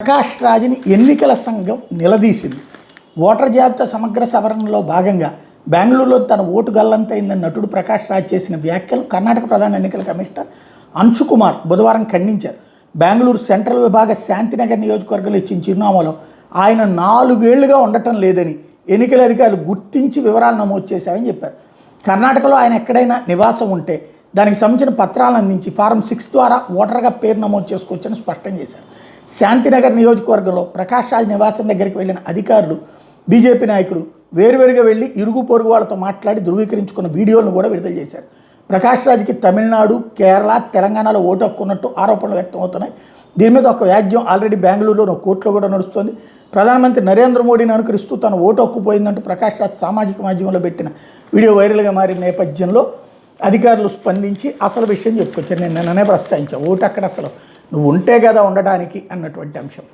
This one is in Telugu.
ప్రకాష్ రాజ్ని ఎన్నికల సంఘం నిలదీసింది. ఓటర్ జాబితా సమగ్ర సవరణలో భాగంగా బెంగళూరులో తన ఓటు గల్లంతైందని నటుడు ప్రకాష్ రాజ్ చేసిన వ్యాఖ్యలు కర్ణాటక ప్రధాన ఎన్నికల కమిషనర్ అంశుకుమార్ బుధవారం ఖండించారు. బెంగళూరు సెంట్రల్ విభాగ శాంతినగర్ నియోజకవర్గంలో ఇచ్చిన చిరునామాలో ఆయన 4 ఏళ్లుగా ఉండటం లేదని ఎన్నికల అధికారులు గుర్తించి వివరాలు నమోదు చేశారని చెప్పారు. కర్ణాటకలో ఆయన ఎక్కడైనా నివాసం ఉంటే దానికి సంబంధించిన పత్రాలను అందించి ఫారం 6 ద్వారా ఓటర్గా పేరు నమోదు చేసుకోవచ్చని స్పష్టం చేశారు. శాంతినగర్ నియోజకవర్గంలో ప్రకాష్ రాజ్ నివాసం దగ్గరికి వెళ్ళిన అధికారులు, బీజేపీ నాయకులు వేరువేరుగా వెళ్ళి ఇరుగు పొరుగు వాళ్ళతో మాట్లాడి ధృవీకరించుకున్న వీడియోలను కూడా విడుదల చేశారు. ప్రకాష్ రాజ్కి తమిళనాడు, కేరళ, తెలంగాణలో ఓటు హక్కు ఉన్నట్టు ఆరోపణలు వ్యక్తమవుతున్నాయి. దీని మీద ఒక వ్యాజ్యం ఆల్రెడీ బెంగళూరులో కోర్టులో కూడా నడుస్తుంది. ప్రధానమంత్రి నరేంద్ర మోడీని అనుకరిస్తూ తన ఓటు హక్కు పోయిందంటూ ప్రకాష్ రాజ్ సామాజిక మాధ్యమంలో పెట్టిన వీడియో వైరల్గా మారిన నేపథ్యంలో అధికారులు స్పందించి అసలు విషయం చెప్పుకొచ్చారు. నేను నిన్ననే ప్రస్తావించాను, ఓటు అక్కడ అసలు నువ్వు ఉంటే కదా ఉండడానికి అన్నటువంటి అంశం.